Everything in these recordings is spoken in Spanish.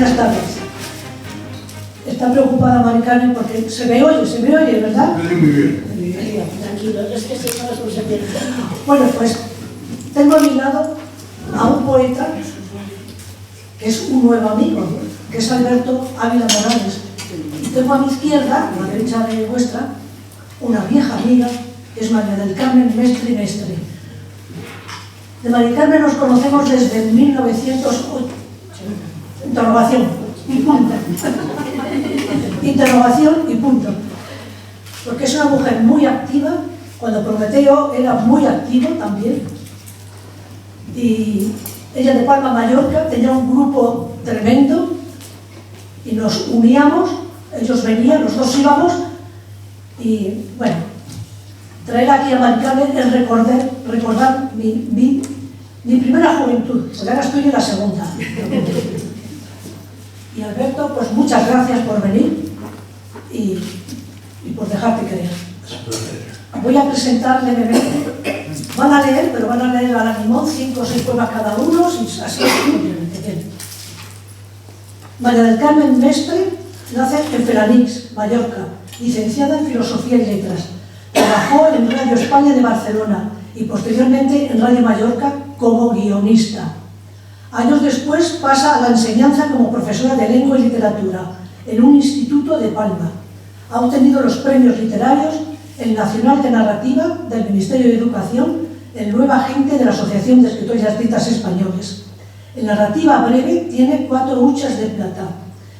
Buenas tardes. Está preocupada Mari Carmen porque se me oye, ¿verdad? Muy bien. Tranquilo, es que si no se pierde. Bueno, pues tengo a mi lado a un poeta que es un nuevo amigo, que es Alberto Ávila Morales. Y tengo a mi izquierda, a la derecha de vuestra, una vieja amiga, que es María del Carmen Mestre Mestre. De María Carmen nos conocemos desde 1908. Interrogación y punto. Interrogación y punto. Porque es una mujer muy activa. Cuando Prometeo era muy activo también. Y ella de Palma, Mallorca, tenía un grupo tremendo y nos uníamos, ellos venían, los dos íbamos y bueno, traer aquí a Mari Carmen es recordar mi primera juventud, porque ahora estoy en la segunda. Y Alberto, pues muchas gracias por venir y por dejarte creer. Voy a presentar levemente. Van a leer, pero van a leer a la limón 5 o 6 poemas cada uno, así es. María del Carmen Mestre nace en Felanix, Mallorca, licenciada en Filosofía y Letras. Trabajó en Radio España de Barcelona y posteriormente en Radio Mallorca como guionista. Años después pasa a la enseñanza como profesora de lengua y literatura en un instituto de Palma. Ha obtenido los premios literarios, el Nacional de Narrativa del Ministerio de Educación, el Nueva Gente de la Asociación de Escritores y Artistas Españoles. En narrativa breve tiene 4 huchas de plata.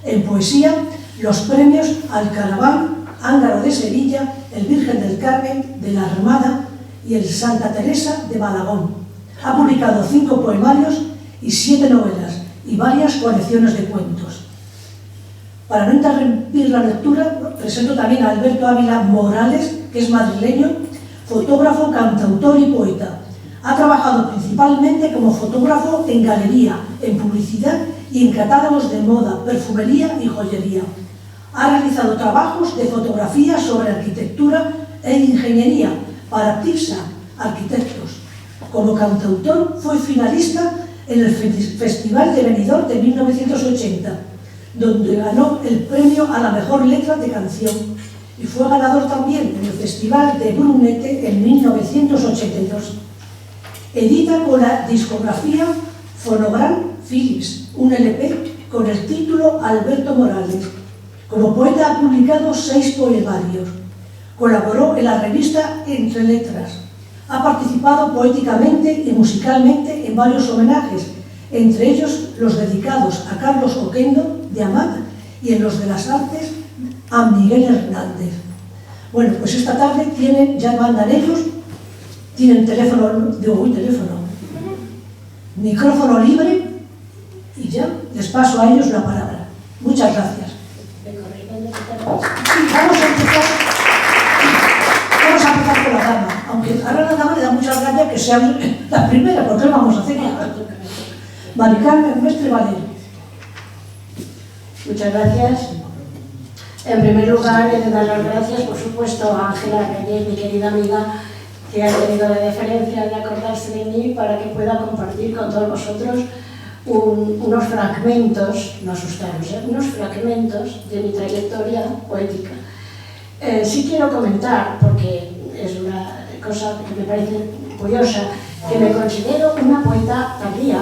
En poesía, los premios Alcaraván, Ángaro de Sevilla, el Virgen del Carmen, de la Armada y el Santa Teresa de Malagón. Ha publicado 5 poemarios y 7 novelas y varias colecciones de cuentos. Para no interrumpir la lectura, presento también a Alberto Ávila Morales, que es madrileño, fotógrafo, cantautor y poeta. Ha trabajado principalmente como fotógrafo en galería, en publicidad y en catálogos de moda, perfumería y joyería. Ha realizado trabajos de fotografía sobre arquitectura e ingeniería para TIPSA, arquitectos. Como cantautor fue finalista en el Festival de Benidorm de 1980, donde ganó el premio a la mejor letra de canción, y fue ganador también en el Festival de Brunete en 1982. Edita con la discografía Phonogram Philips un LP con el título Alberto Morales. Como poeta ha publicado 6 poemarios. Colaboró en la revista Entre Letras. Ha participado poéticamente y musicalmente en varios homenajes, entre ellos los dedicados a Carlos Oquendo de Amat y en los de las artes a Miguel Hernández. Bueno, pues esta tarde ya mandan ellos, tienen micrófono libre y ya les paso a ellos la palabra. Muchas gracias. Vamos a empezar con la dama, aunque ahora la dama le da mucha rabia que sea la primera, porque lo vamos a hacer. Mari Carmen Mestre Valero. Muchas gracias. En primer lugar, he de dar las gracias, por supuesto, a Ángela Reyes, mi querida amiga, que ha tenido la deferencia de acordarse de mí para que pueda compartir con todos vosotros unos fragmentos, no asustaros, unos fragmentos de mi trayectoria poética. Sí quiero comentar, porque es una cosa que me parece curiosa, que me considero una poeta tardía,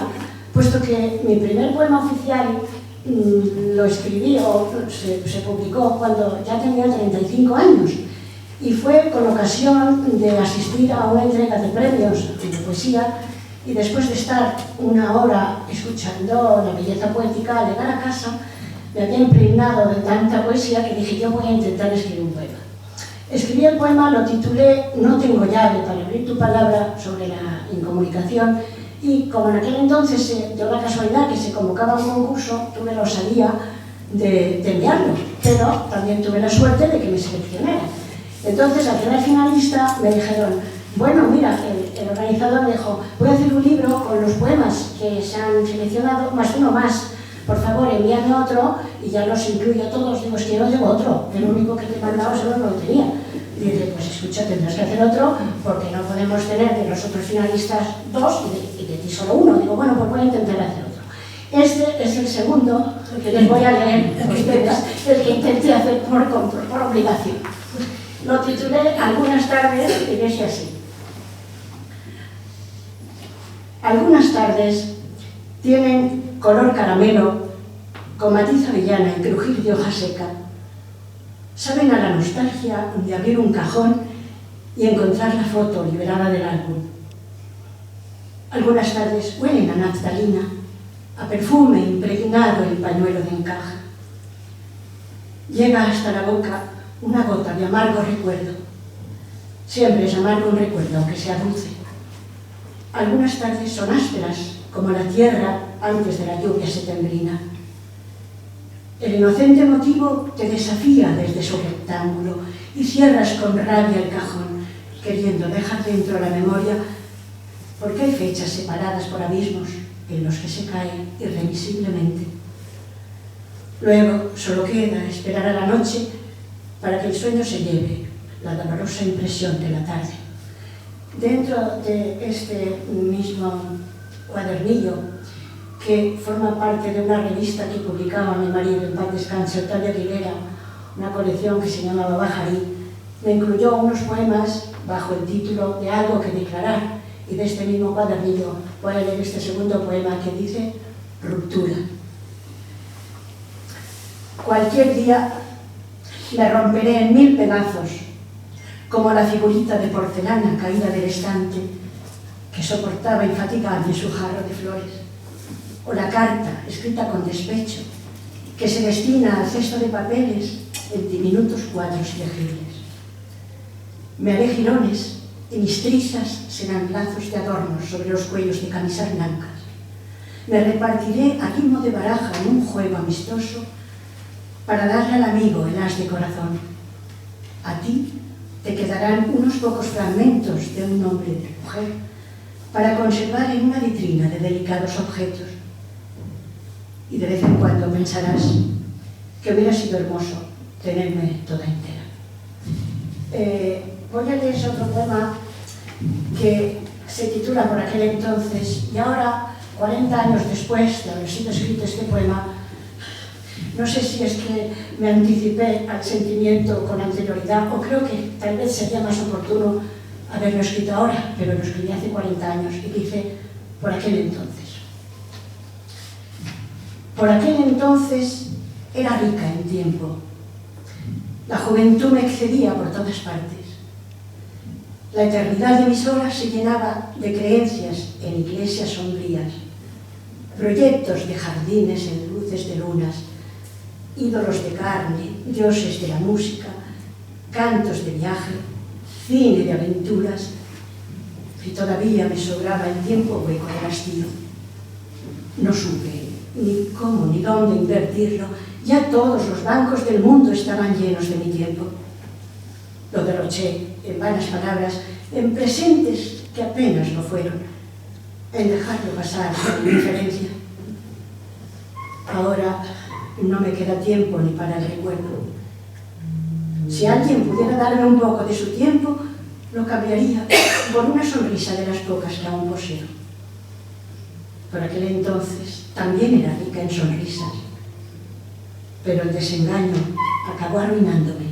puesto que mi primer poema oficial lo escribí o se publicó cuando ya tenía 35 años y fue con ocasión de asistir a una entrega de premios de poesía y después de estar una hora escuchando la belleza poética al llegar a casa me había impregnado de tanta poesía que dije yo voy a intentar escribir un poema. Escribí el poema, lo titulé No tengo llave para abrir tu palabra, sobre la incomunicación. Y como en aquel entonces dio la casualidad que se convocaba un concurso, tuve la osadía de enviarlo, pero también tuve la suerte de que me seleccionaran. Entonces, al quedar finalista, me dijeron, bueno, mira, el organizador me dijo, voy a hacer un libro con los poemas que se han seleccionado, más uno más. Por favor, envíame otro y ya los incluyo todos. Digo, es que no tengo otro, el único que te he mandado solo no lo tenía. Y dice, pues escucha, tendrás que hacer otro porque no podemos tener de los otros finalistas 2 y de ti solo 1. Digo, bueno, pues voy a intentar hacer otro. Este es el segundo que les voy a leer, el que intenté hacer por obligación. Lo titulé Algunas tardes y dice así. Algunas tardes tienen color caramelo, con matiz avellana y crujir de hoja seca. Saben a la nostalgia de abrir un cajón y encontrar la foto liberada del álbum. Algunas tardes huelen a naftalina, a perfume impregnado en pañuelo de encaje. Llega hasta la boca una gota de amargo recuerdo. Siempre es amargo un recuerdo, aunque sea dulce. Algunas tardes son ásperas, como la tierra antes de la lluvia setembrina. El inocente motivo te desafía desde su rectángulo y cierras con rabia el cajón, queriendo dejar dentro la memoria, porque hay fechas separadas por abismos en los que se cae irremisiblemente. Luego solo queda esperar a la noche para que el sueño se lleve la dolorosa impresión de la tarde. Dentro de este mismo cuadernillo, que forma parte de una revista que publicaba mi marido, en paz descanse, Octavio Aguilera, una colección que se llamaba Bajarí, me incluyó unos poemas bajo el título de Algo que declarar, y de este mismo cuadernillo voy a leer este segundo poema que dice Ruptura. Cualquier día me romperé en 1000 pedazos, como la figurita de porcelana caída del estante que soportaba infatigable su jarro de flores, o la carta escrita con despecho que se destina al cesto de papeles en diminutos cuadros ilegibles. Me haré jirones y mis trizas serán lazos de adornos sobre los cuellos de camisas blancas. Me repartiré a ritmo de baraja en un juego amistoso para darle al amigo el as de corazón. A ti te quedarán unos pocos fragmentos de un hombre y de mujer para conservar en una vitrina de delicados objetos. Y de vez en cuando pensarás que hubiera sido hermoso tenerme toda entera. Voy a leer otro poema que se titula Por aquel entonces, y ahora, 40 años después de haber sido escrito este poema, no sé si es que me anticipé al sentimiento con anterioridad, o creo que tal vez sería más oportuno haberlo escrito ahora, pero lo escribí hace 40 años y dice Por aquel entonces. Por aquel entonces era rica en tiempo. La juventud me excedía por todas partes. La eternidad de mis horas se llenaba de creencias en iglesias sombrías, proyectos de jardines en luces de lunas, ídolos de carne, dioses de la música, cantos de viaje, cine de aventuras, y todavía me sobraba el tiempo hueco del hastío. No supe ni cómo ni dónde invertirlo, ya todos los bancos del mundo estaban llenos de mi tiempo. Lo derroché en vanas palabras, en presentes que apenas lo fueron, en dejarlo pasar con indiferencia. Ahora no me queda tiempo ni para el recuerdo. Si alguien pudiera darme un poco de su tiempo, lo cambiaría por una sonrisa de las pocas que aún poseo. Por aquel entonces también era rica en sonrisas, pero el desengaño acabó arruinándome.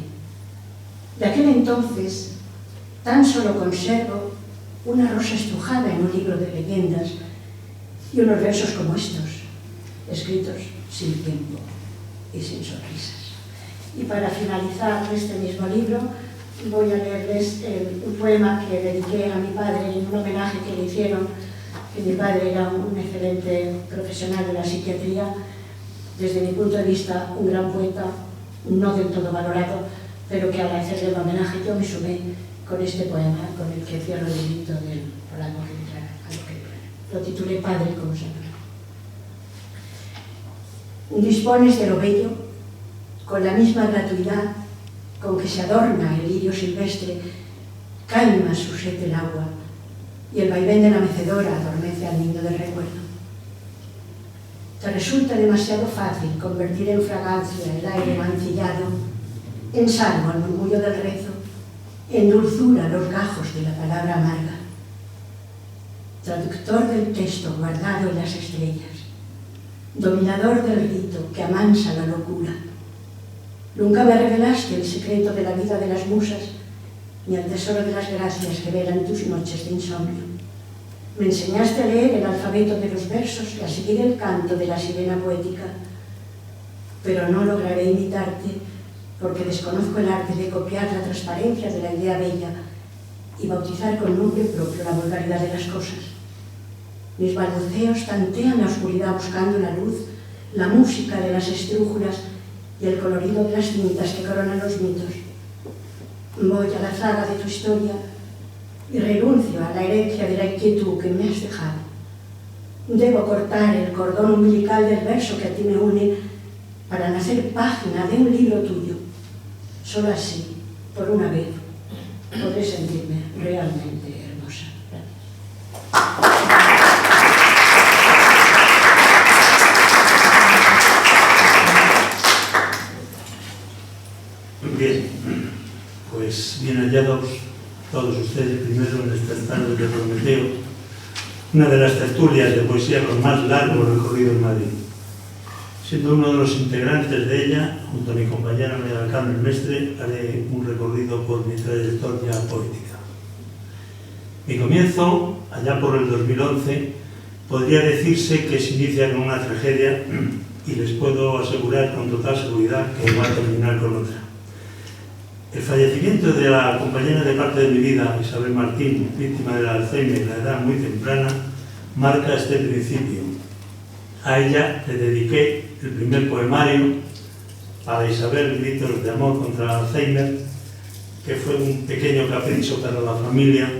De aquel entonces tan solo conservo una rosa estrujada en un libro de leyendas y unos versos como estos, escritos sin tiempo y sin sonrisas. Y para finalizar este mismo libro, voy a leerles un poema que dediqué a mi padre en un homenaje que le hicieron, que mi padre era un excelente profesional de la psiquiatría, desde mi punto de vista un gran poeta, no del todo valorado, pero que al hacerle el homenaje yo me sumé con este poema, con el que cierro el librito del Algo que declarar. Lo titulé Padre, como se llama. Dispones de lo bello con la misma gratuidad con que se adorna el lirio silvestre, calma su sed el agua y el vaivén de la mecedora adormece al niño del recuerdo. Te resulta demasiado fácil convertir en fragancia el aire mancillado, en salvo al murmullo del rezo, en dulzura los gajos de la palabra amarga. Traductor del texto guardado en las estrellas, dominador del rito que amansa la locura. Nunca me revelaste el secreto de la vida de las musas, ni el tesoro de las gracias que velan tus noches de insomnio. Me enseñaste a leer el alfabeto de los versos y a seguir el canto de la sirena poética, pero no lograré imitarte porque desconozco el arte de copiar la transparencia de la idea bella y bautizar con nombre propio la vulgaridad de las cosas. Mis balbuceos tantean la oscuridad buscando la luz, la música de las estrújulas y el colorido de las cintas que coronan los mitos. Voy a la zaga de tu historia y renuncio a la herencia de la inquietud que me has dejado. Debo cortar el cordón umbilical del verso que a ti me une para nacer página de un libro tuyo. Solo así, por una vez, podré sentirme realmente hermosa. Bien, pues bien hallados todos ustedes primero en estas tardes de Prometeo, una de las tertulias de poesía con más largo recorrido en Madrid. Siendo uno de los integrantes de ella, junto a mi compañera María del Carmen Mestre, haré un recorrido por mi trayectoria poética. Mi comienzo, allá por el 2011, podría decirse que se inicia con una tragedia y les puedo asegurar con total seguridad que va a terminar con otra. El fallecimiento de la compañera de parte de mi vida, Isabel Martín, víctima del Alzheimer a edad muy temprana, marca este principio. A ella le dediqué el primer poemario, a la Isabel, Gritos de amor contra el Alzheimer, que fue un pequeño capricho para la familia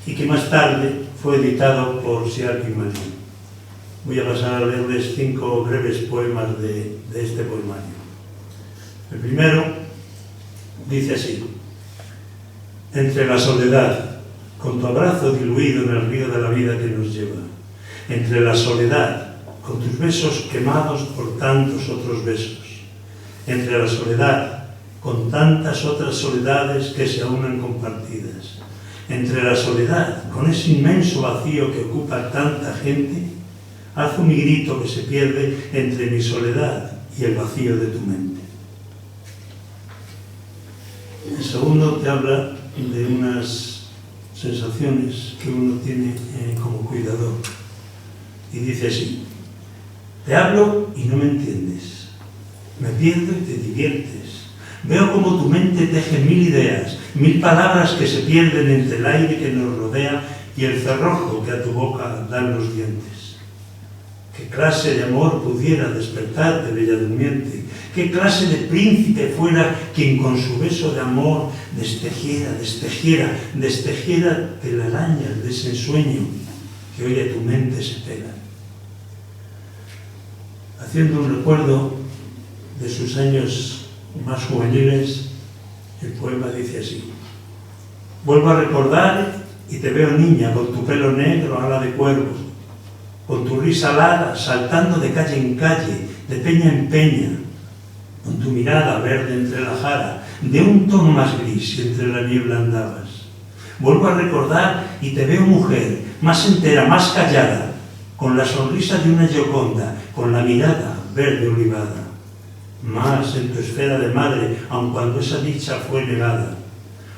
y que más tarde fue editado por Siarki Marín. Voy a pasar a leerles 5 breves poemas de este poemario. El primero dice así: entre la soledad, con tu abrazo diluido en el río de la vida que nos lleva, entre la soledad, con tus besos quemados por tantos otros besos, entre la soledad, con tantas otras soledades que se aunan compartidas, entre la soledad, con ese inmenso vacío que ocupa tanta gente, alzo mi grito que se pierde entre mi soledad y el vacío de tu mente. El segundo te habla de unas sensaciones que uno tiene como cuidador y dice así: te hablo y no me entiendes, me pierdo y te diviertes, veo como tu mente teje 1000 ideas, 1000 palabras que se pierden entre el aire que nos rodea y el cerrojo que a tu boca dan los dientes. ¿Qué clase de amor pudiera despertarte, bella durmiente? ¿Qué clase de príncipe fuera quien con su beso de amor destejiera telarañas de ese ensueño que hoy a tu mente se pegan? Haciendo un recuerdo de sus años más juveniles, el poema dice así: vuelvo a recordar y te veo niña con tu pelo negro ala de cuervo, con tu risa alada saltando de calle en calle, de peña en peña, con tu mirada verde entre la jara, de un tono más gris y entre la niebla andabas. Vuelvo a recordar y te veo mujer, más entera, más callada, con la sonrisa de una Gioconda, con la mirada verde olivada, más en tu esfera de madre, aun cuando esa dicha fue negada.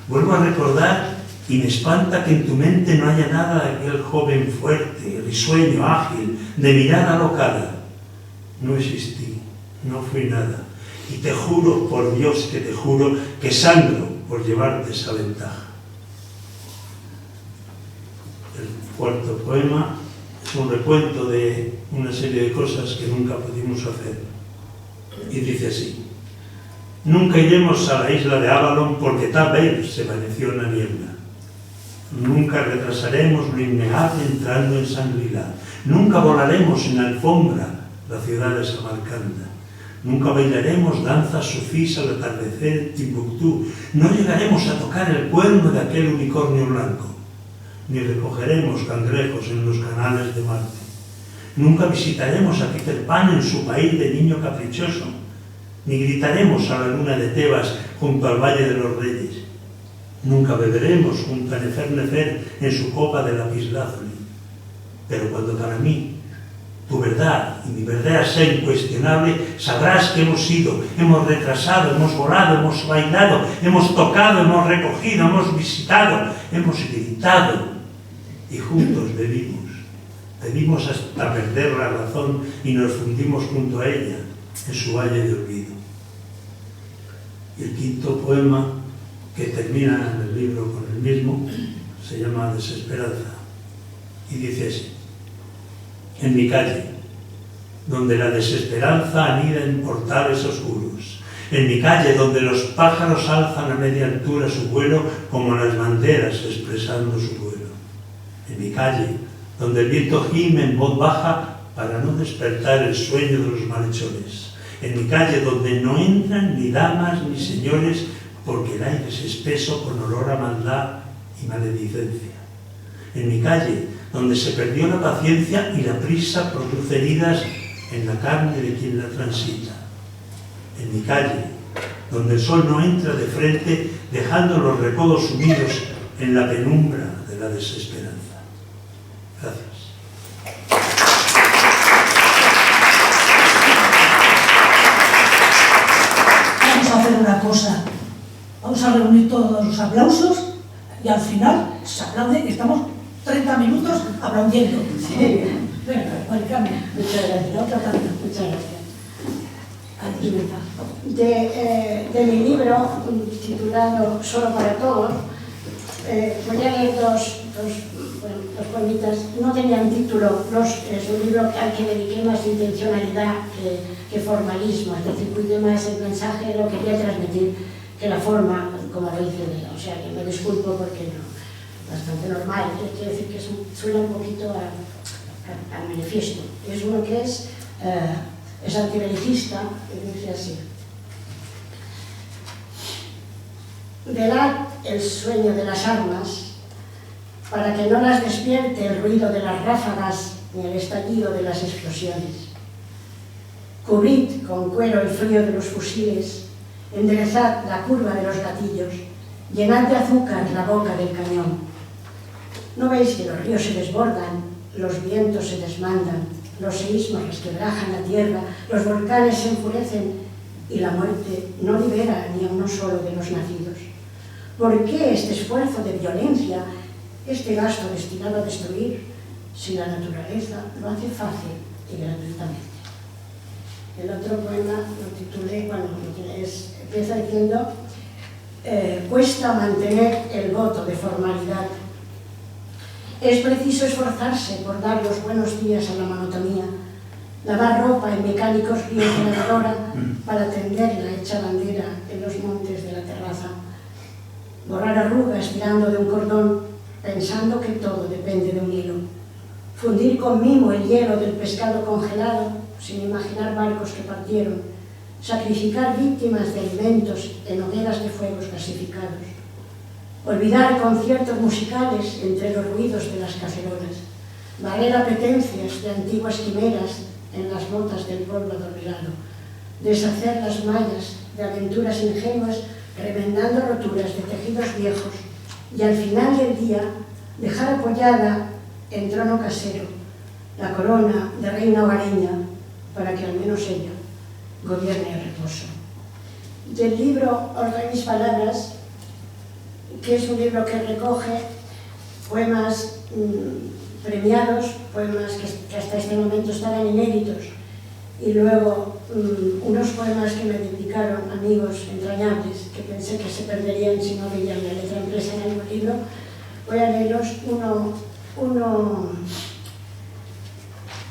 Vuelvo a recordar y me espanta que en tu mente no haya nada de aquel joven fuerte, risueño, ágil, de mirada alocada. No existí, no fui nada, y te juro, por Dios que te juro, que sangro por llevarte esa ventaja. El cuarto poema es un recuento de una serie de cosas que nunca pudimos hacer. Y dice así: nunca iremos a la isla de Avalon porque tal vez se vaneció en la niebla. Nunca retrasaremos lo innegable entrando en Shangri-La. Nunca volaremos en alfombra la ciudad de Samarcanda. Nunca bailaremos danzas sufís al atardecer en Timbuktu. No llegaremos a tocar el cuerno de aquel unicornio blanco. Ni recogeremos cangrejos en los canales de Marte. Nunca visitaremos a Peter Pan en su país de niño caprichoso. Ni gritaremos a la luna de Tebas junto al Valle de los Reyes. Nunca beberemos junto a Nefer Nefer en su copa de lapislázuli. Pero cuando para mí tu verdad y mi verdad sea incuestionable, sabrás que hemos ido, hemos retrasado, hemos volado, hemos bailado, hemos tocado, hemos recogido, hemos visitado, hemos gritado y juntos bebimos hasta perder la razón y nos fundimos junto a ella en su valle de olvido. Y el quinto poema, que termina en el libro con el mismo, se llama Desesperanza y dice así: en mi calle, donde la desesperanza anida en portales oscuros, en mi calle donde los pájaros alzan a media altura su vuelo como las banderas expresando su vuelo, en mi calle donde el viento gime en voz baja para no despertar el sueño de los malhechores, en mi calle donde no entran ni damas ni señores porque el aire es espeso con olor a maldad y maledicencia, en mi calle donde se perdió la paciencia y la prisa produce heridas en la carne de quien la transita, en mi calle donde el sol no entra de frente dejando los recodos sumidos en la penumbra de la desesperanza. Gracias. Vamos a hacer una cosa. Vamos a reunir todos los aplausos y al final se aplaude. Estamos 30 minutos aplaudiendo. Sí. Venga, Maricarmen. Muchas gracias. La otra parte. Muchas gracias. Ahí. De mi libro titulado Solo para todos, voy a leer dos poemitas. No tenían título, es un libro al que dediqué más intencionalidad que formalismo, es decir, cuide más el mensaje, lo quería transmitir, que la forma, como lo hice. O sea, que me disculpo porque no, bastante normal. Quiero decir que suena un poquito al manifiesto. Es uno que es antireligista, y dice así: velad el sueño de las armas para que no las despierte el ruido de las ráfagas ni el estallido de las explosiones. Cubrid con cuero el frío de los fusiles, enderezad la curva de los gatillos, llenad de azúcar la boca del cañón. ¿No veis que los ríos se desbordan, los vientos se desmandan, los seísmos resquebrajan la tierra, los volcanes se enfurecen y la muerte no libera ni a uno solo de los nacidos? ¿Por qué este esfuerzo de violencia, este gasto destinado a destruir, si la naturaleza lo hace fácil y gratuitamente? El otro poema lo titulé, empieza diciendo: cuesta mantener el voto de formalidad. Es preciso esforzarse por dar los buenos días a la monotonía, lavar ropa en mecánicos ríos de la hora para tenderla hecha bandera en los montes de la terraza, borrar arrugas tirando de un cordón, pensando que todo depende de un hilo, fundir con mimo el hielo del pescado congelado, sin imaginar barcos que partieron, sacrificar víctimas de alimentos en hogueras de fuegos gasificados, olvidar conciertos musicales entre los ruidos de las cacerolas, barrer apetencias de antiguas quimeras en las botas del pueblo adormilado, deshacer las mallas de aventuras ingenuas remendando roturas de tejidos viejos y al final del día dejar apoyada en trono casero la corona de reina hogareña para que al menos ella gobierne el reposo. Del libro Ordeno mis palabras, que es un libro que recoge poemas premiados, poemas que hasta este momento estaban inéditos, y luego unos poemas que me dedicaron amigos entrañables, que pensé que se perderían si no veían la letra impresa en el libro. Voy a leerlos.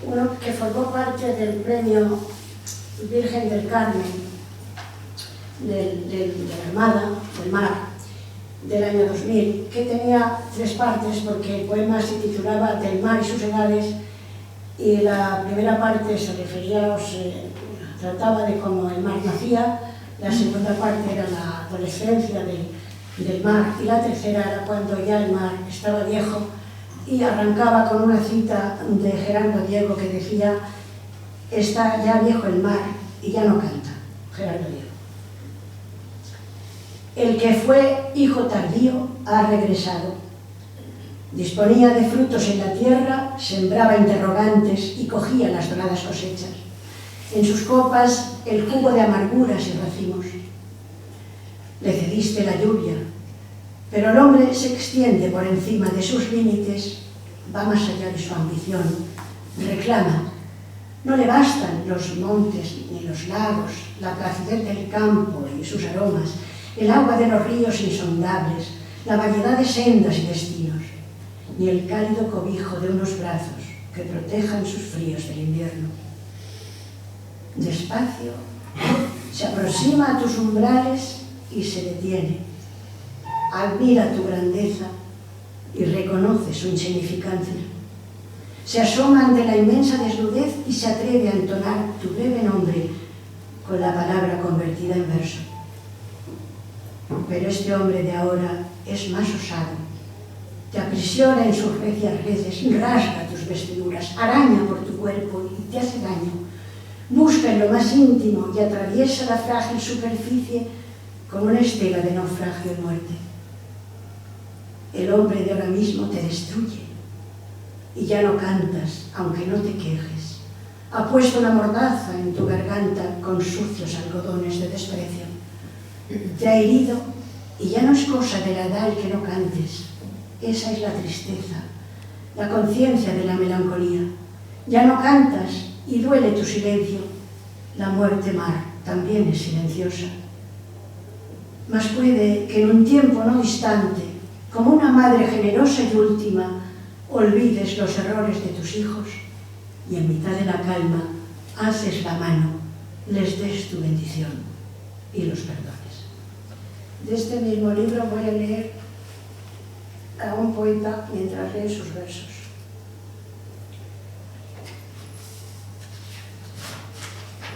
Uno que formó parte del premio Virgen del Carmen de la Armada, del Mar, del año 2000, que tenía 3 partes porque el poema se titulaba Del mar y sus edades, y la primera parte se refería trataba de cómo el mar nacía, la segunda parte era la adolescencia del mar y la tercera era cuando ya el mar estaba viejo, y arrancaba con una cita de Gerardo Diego que decía: está ya viejo el mar y ya no canta. Gerardo Diego. El que fue hijo tardío ha regresado. Disponía de frutos en la tierra, sembraba interrogantes y cogía las doradas cosechas. En sus copas el jugo de amarguras y racimos. Le cediste la lluvia, pero el hombre se extiende por encima de sus límites, va más allá de su ambición, reclama. No le bastan los montes ni los lagos, la placidez del campo y sus aromas, el agua de los ríos insondables, la variedad de sendas y destinos, ni el cálido cobijo de unos brazos que protejan sus fríos del invierno. Despacio, se aproxima a tus umbrales y se detiene. Admira tu grandeza y reconoce su insignificancia. Se asoma ante la inmensa desnudez y se atreve a entonar tu breve nombre con la palabra convertida en verso. Pero este hombre de ahora es más osado. Te aprisiona en sus recias redes, rasga tus vestiduras, araña por tu cuerpo y te hace daño. Busca en lo más íntimo y atraviesa la frágil superficie como una estela de naufragio y muerte. El hombre de ahora mismo te destruye y ya no cantas, aunque no te quejes. Ha puesto una mordaza en tu garganta con sucios algodones de desprecio. Te ha herido y ya no es cosa de la edad el que no cantes. Esa es la tristeza, la conciencia de la melancolía. Ya no cantas y duele tu silencio. La muerte mar también es silenciosa. Mas puede que en un tiempo no distante, como una madre generosa y última, olvides los errores de tus hijos y en mitad de la calma haces la mano, les des tu bendición y los perdones. De este mismo libro voy a leer a un poeta mientras lee sus versos.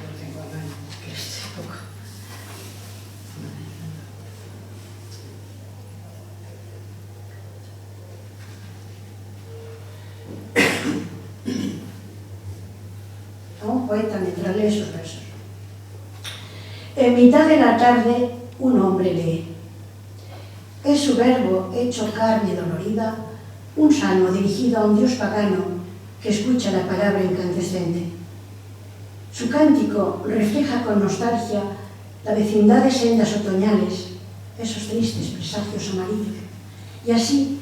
Lo tengo a mano, que es poco. A un poeta mientras lee sus versos. En mitad de la tarde un hombre lee. Es su verbo hecho carne dolorida, un salmo dirigido a un dios pagano que escucha la palabra incandescente. Su cántico refleja con nostalgia la vecindad de sendas otoñales, esos tristes presagios amarillos. Y así,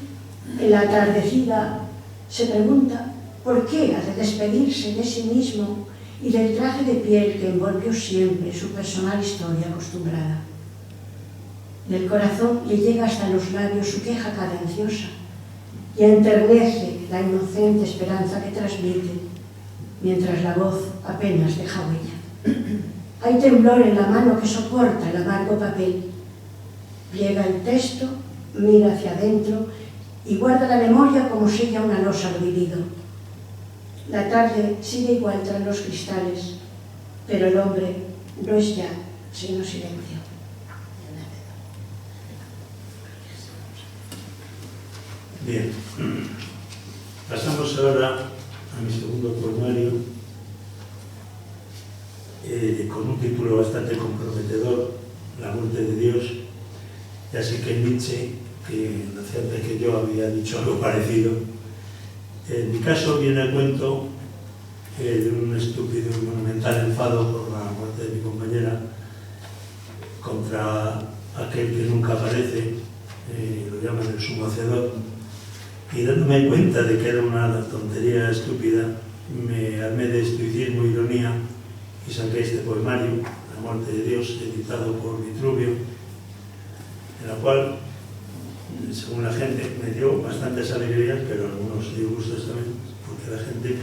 en la atardecida, se pregunta por qué ha de despedirse de sí mismo y del traje de piel que envolvió siempre su personal historia acostumbrada. Del corazón le llega hasta los labios su queja cadenciosa y enternece la inocente esperanza que transmite, mientras la voz apenas deja huella. Hay temblor en la mano que soporta el amargo papel. Pliega el texto, mira hacia adentro y guarda la memoria como sella una losa lo vivido. La tarde sigue igual tras los cristales, pero el hombre no es ya sino silencio. Bien, pasamos ahora a mi segundo poemario, con un título bastante comprometedor, La muerte de Dios. Ya sé que Nietzsche, que no hace antes que yo había dicho algo parecido. En mi caso viene a cuento de un estúpido y monumental enfado por la muerte de mi compañera contra aquel que nunca aparece, lo llaman el sumo hacedor. Y dándome cuenta de que era una tontería estúpida, me armé de estoicismo e ironía y saqué este poemario, La muerte de Dios, editado por Vitruvio, en la cual, según la gente, me dio bastantes alegrías, pero algunos disgustos también, porque la gente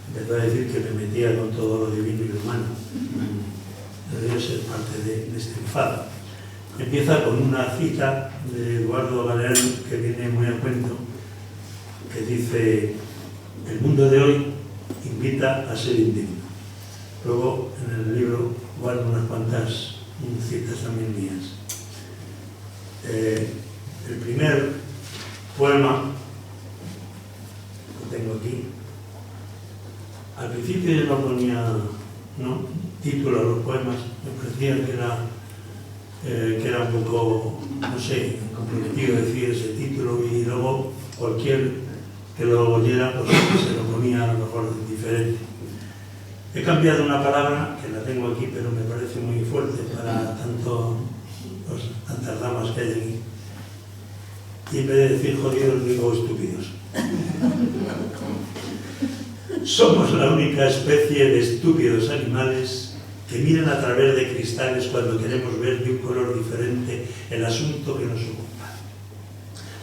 empezó a decir que me metía con todo lo divino y lo humano. Debió ser parte de este enfado. Empieza con una cita de Eduardo Galeano que viene muy a cuento, que dice: el mundo de hoy invita a ser indigno. Luego en el libro guardo unas cuantas citas también mías. El primer poema que tengo aquí, al principio yo no ponía título a los poemas, me parecía que era un poco, no sé, comprometido decir ese título, y luego cualquier que lo oyera pues se lo ponía a lo mejor diferente. He cambiado una palabra, que la tengo aquí, pero me parece muy fuerte para tantas damas que hay aquí. Y en vez de decir jodidos, digo estúpidos. Somos la única especie de estúpidos animales que miran a través de cristales cuando queremos ver de un color diferente el asunto que nos ocupa.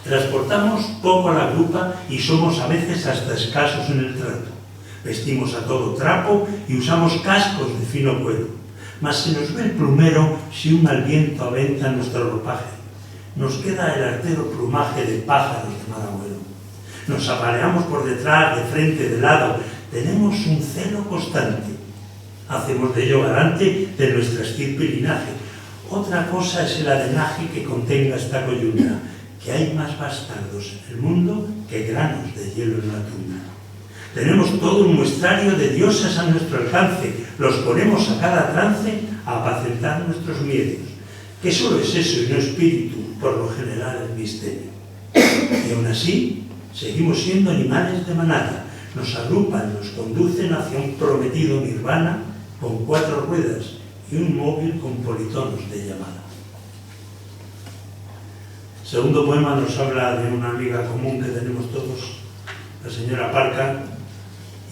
Transportamos poco a la grupa y somos a veces hasta escasos en el trato. Vestimos a todo trapo y usamos cascos de fino cuero. Mas se nos ve el plumero si un mal viento aventa nuestro ropaje. Nos queda el artero plumaje de pájaros de mal agüero. Nos apareamos por detrás, de frente, de lado. Tenemos un celo constante. Hacemos de ello garante de nuestra estirpe y linaje. Otra cosa es el arenaje que contenga esta coyuntura, que hay más bastardos en el mundo que granos de hielo en la tundra. Tenemos todo un muestrario de dioses a nuestro alcance. Los ponemos a cada trance a apacentar nuestros miedos. Que solo es eso y no espíritu, por lo general el misterio. Y aún así, seguimos siendo animales de manada. Nos agrupan, nos conducen hacia un prometido nirvana con 4 ruedas y un móvil con politonos de llamada. El segundo poema nos habla de una amiga común que tenemos todos, la señora Parca,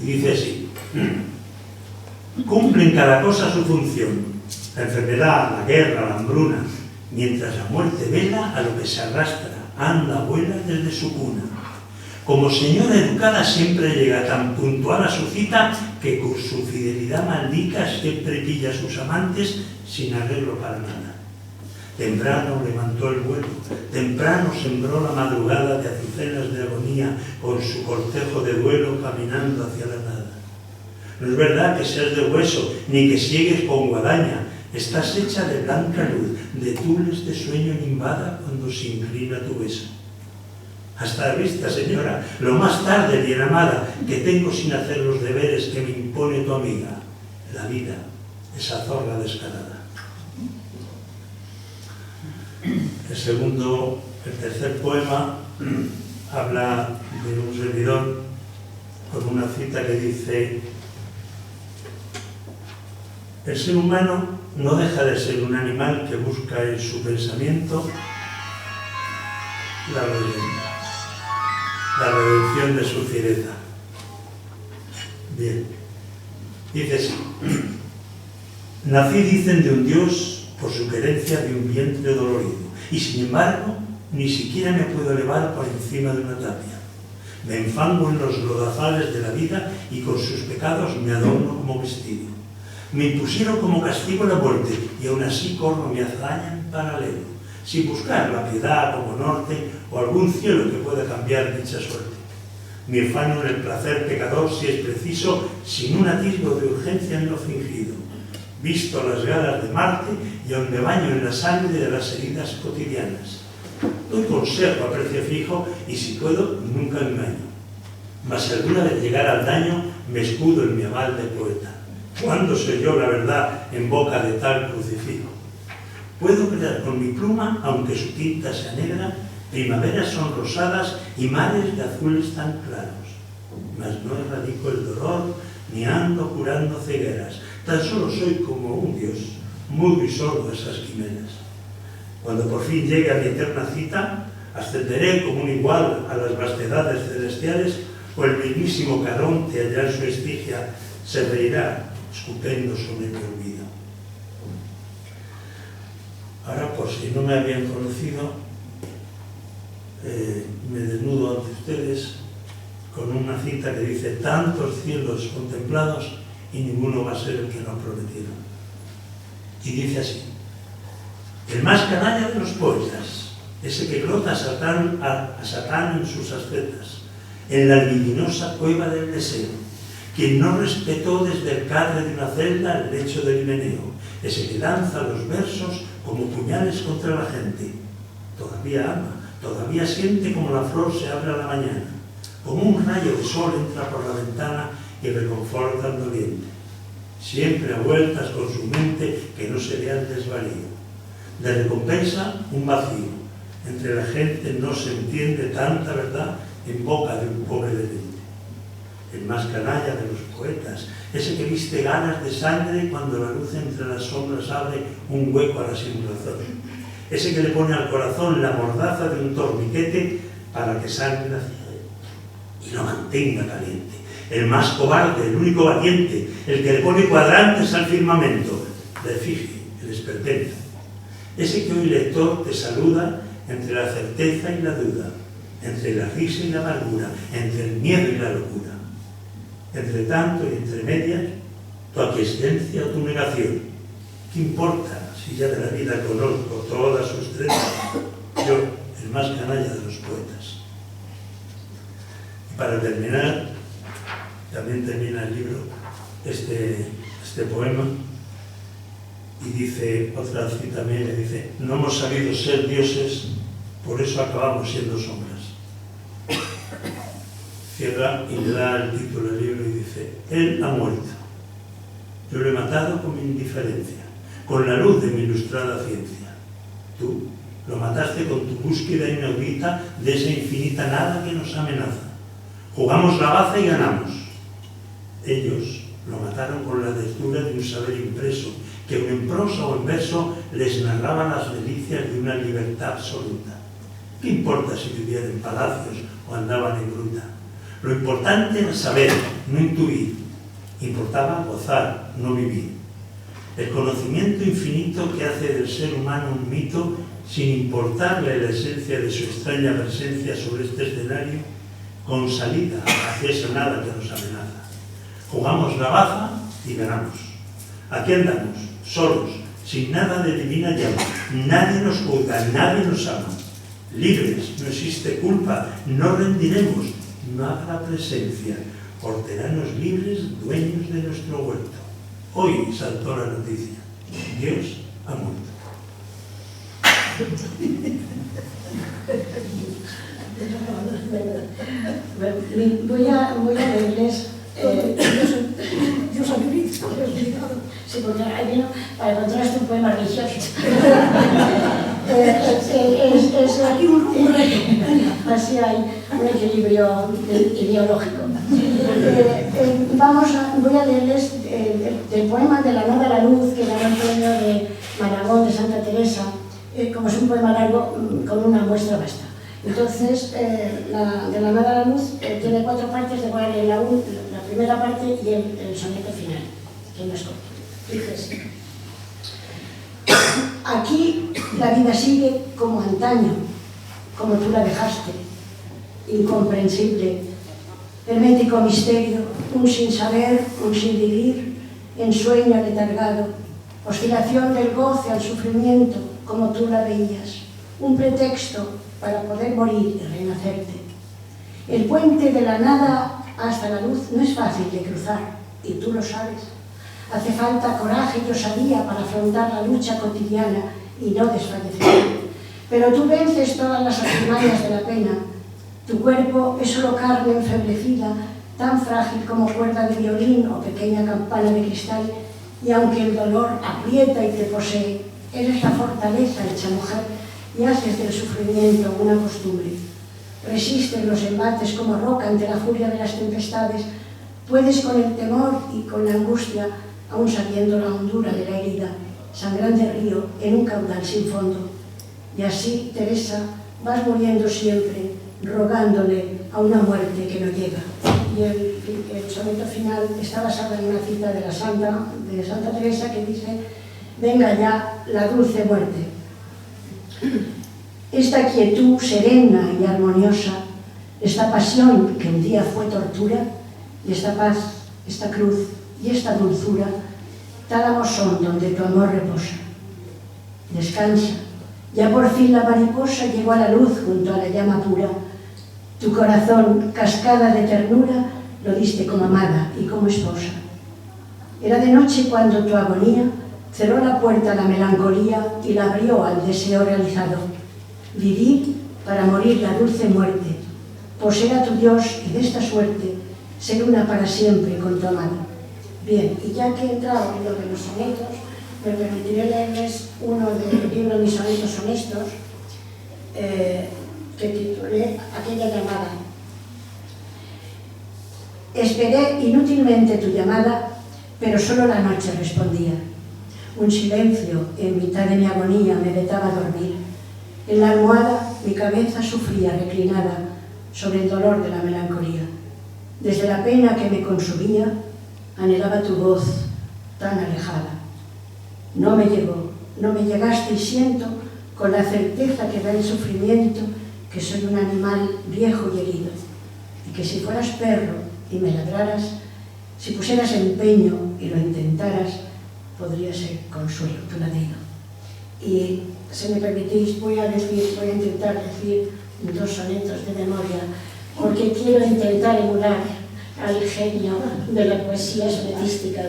y dice así: cumple en cada cosa su función, la enfermedad, la guerra, la hambruna, mientras la muerte vela a lo que se arrastra, anda, vuela desde su cuna. Como señora educada siempre llega tan puntual a su cita que con su fidelidad maldica siempre pilla a sus amantes sin arreglo para nada. Temprano levantó el vuelo, temprano sembró la madrugada de azucenas de agonía con su cortejo de duelo caminando hacia la nada. No es verdad que seas de hueso, ni que ciegues con guadaña, estás hecha de blanca luz, de tules de sueño nimbada cuando se inclina tu beso. Hasta la vista, señora, lo más tarde, bien amada, que tengo sin hacer los deberes que me impone tu amiga, la vida, esa zorra descarada. El tercer poema habla de un servidor con una cita que dice: el ser humano no deja de ser un animal que busca en su pensamiento la redención de su fiereza. Bien, dice así: nací, dicen, de un Dios por su querencia de un vientre dolorido, y sin embargo ni siquiera me puedo elevar por encima de una tapia. Me enfango en los lodazales de la vida y con sus pecados me adorno como vestido. Me impusieron como castigo la muerte y aún así corro mi hazaña en paralelo, sin buscar la piedad como norte o algún cielo que pueda cambiar dicha suerte. Mi afano en el placer pecador, si es preciso, sin un atisbo de urgencia en lo fingido. Visto las galas de Marte y aún me baño en la sangre de las heridas cotidianas. Doy consejo a precio fijo y si puedo, nunca engaño. Mas si alguna vez llegara al daño, me escudo en mi aval de poeta. ¿Cuándo soy yo la verdad en boca de tal crucifijo? Puedo crear con mi pluma, aunque su tinta sea negra, primaveras sonrosadas y mares de azules tan claros. Mas no erradico el dolor, ni ando curando cegueras. Tan solo soy como un Dios, mudo y sordo a esas quimeras. Cuando por fin llegue a mi eterna cita, ascenderé como un igual a las vastedades celestiales, o el mismísimo Caronte allá en su estigia se reirá, escupiendo sobre mi olvido. Ahora, por si no me habían conocido, me desnudo ante ustedes con una cita que dice: tantos cielos contemplados y ninguno va a ser el que nos prometieron. Y dice así: el más canalla de los poetas, ese que glota a Satán en sus ascetas, en la libidinosa cueva del deseo, quien no respetó desde el cadre de una celda el lecho del Himeneo, ese que lanza los versos como puñales contra la gente, todavía ama, todavía siente como la flor se abre a la mañana, como un rayo de sol entra por la ventana y reconforta al doliente, siempre a vueltas con su mente que no se vea el desvarío. De recompensa un vacío, entre la gente no se entiende tanta verdad en boca de un pobre demente. El más canalla de los poetas, ese que viste ganas de sangre cuando la luz entre las sombras abre un hueco a la sinrazón. Ese que le pone al corazón la mordaza de un torniquete para que sangre hacia él y lo mantenga caliente. El más cobarde, el único valiente, el que le pone cuadrantes al firmamento, la efigie, el esperpento. Ese que hoy, lector, te saluda entre la certeza y la duda, entre la risa y la amargura, entre el miedo y la locura. Entre tanto y entre medias, tu aquiescencia o tu negación. ¿Qué importa si ya de la vida conozco todas sus trenzas? Yo, el más canalla de los poetas. Y para terminar, también termina el libro este poema y dice, otra cita mía, le dice: no hemos sabido ser dioses, por eso acabamos siendo sombras. Cierra y le da el título del libro y dice: él ha muerto, yo lo he matado con mi indiferencia, con la luz de mi ilustrada ciencia. Tú lo mataste con tu búsqueda inaudita de esa infinita nada que nos amenaza. Jugamos la baza y ganamos. Ellos lo mataron con la desdura de un saber impreso, que aun en prosa o en verso les narraba las delicias de una libertad absoluta. ¿Qué importa si vivían en palacios o andaban en gruta? Lo importante era saber, no intuir. Importaba gozar, no vivir. El conocimiento infinito que hace del ser humano un mito, sin importarle la esencia de su extraña presencia sobre este escenario, con salida hacia esa nada que nos amenaza. Jugamos la baza y ganamos. Aquí andamos, solos, sin nada de divina llama. Nadie nos juzga, nadie nos ama. Libres, no existe culpa, no rendiremos, no habrá presencia. Hortelanos libres, dueños de nuestro huerto. Hoy saltó la noticia: Dios ha muerto. Voy a leerles. Yo soy Luis. Sí, porque ahí vino para encontraste un poema religioso. Aquí un reto. Así hay un equilibrio ideológico. Voy a leerles el poema de La nada a la luz, que ganó el premio de Maragón de Santa Teresa. Como es un poema largo, con una muestra basta. Entonces, de La nada a la luz tiene 4 partes, de cual la primera parte y el soneto final, que no es corto. Fíjese. Aquí la vida sigue como antaño, como tú la dejaste, incomprensible, hermético misterio, un sin saber, un sin vivir, ensueño letargado, oscilación del goce al sufrimiento, como tú la veías, un pretexto para poder morir y renacerte. El puente de la nada hasta la luz no es fácil de cruzar, y tú lo sabes. Hace falta coraje y osadía para afrontar la lucha cotidiana y no desfallecer. Pero tú vences todas las artimañas de la pena. Tu cuerpo es solo carne enfebrecida, tan frágil como cuerda de violín o pequeña campana de cristal, y aunque el dolor aprieta y te posee, eres la fortaleza hecha mujer y haces del sufrimiento una costumbre. Resistes los embates como roca ante la furia de las tempestades, puedes con el temor y con la angustia, aún sabiendo la hondura de la herida, sangrante río en un caudal sin fondo. Y así, Teresa, vas muriendo siempre, rogándole a una muerte que no llega. Y el soneto final está basado en una cita de Santa Teresa, que dice: venga ya la dulce muerte. Esta quietud serena y armoniosa, esta pasión que un día fue tortura, y esta paz, esta cruz y esta dulzura, tálamos son donde tu amor reposa. Descansa, ya por fin la mariposa llegó a la luz junto a la llama pura. Tu corazón, cascada de ternura, lo diste como amada y como esposa. Era de noche cuando tu agonía cerró la puerta a la melancolía y la abrió al deseo realizado. Vivir para morir la dulce muerte, poseer a tu Dios y de esta suerte ser una para siempre con tu amado. Bien, y ya que he entrado en lo de los sonetos, me permitiré leerles uno del libro Mis sonetos honestos, que titulé Aquella llamada. Esperé inútilmente tu llamada, pero solo la noche respondía. Un silencio en mitad de mi agonía me vetaba dormir. En la almohada mi cabeza sufría reclinada sobre el dolor de la melancolía. Desde la pena que me consumía, anhelaba tu voz tan alejada. No me llegó, no me llegaste y siento, con la certeza que da el sufrimiento, que soy un animal viejo y herido, y que si fueras perro y me ladraras, si pusieras empeño y lo intentaras, podría ser consuelo tu ladrido. Y, si me permitís, voy a intentar decir 2 sonetos de memoria, porque quiero intentar emular al genio de la poesía sonetística,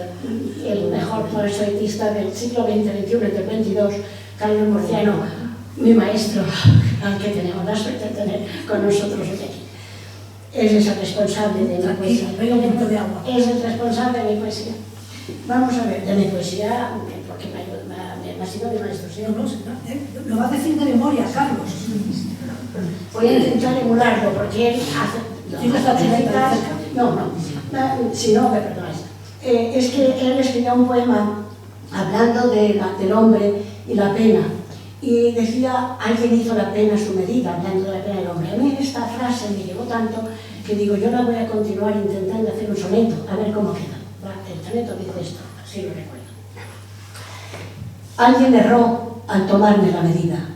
el mejor soletista del siglo XX, XXI, del XXII, Carlos Murciano, mi maestro, al que tenemos la suerte de tener con nosotros hoy aquí. Es el responsable de mi poesía. Es el responsable de mi poesía. Vamos a ver, de mi poesía, porque me ha sido mi maestro, ¿sí o no? Lo va a decir de memoria, Carlos. Voy a intentar emularlo, porque él hace... Si no, me perdonáis. Es que él escribió un poema hablando del hombre y la pena. Y decía, alguien hizo la pena a su medida, hablando de la pena del hombre. A mí esta frase me llegó tanto que digo, yo la voy a continuar intentando hacer un soneto, a ver cómo queda. El soneto dice esto, así lo recuerdo. Alguien erró al tomarme la medida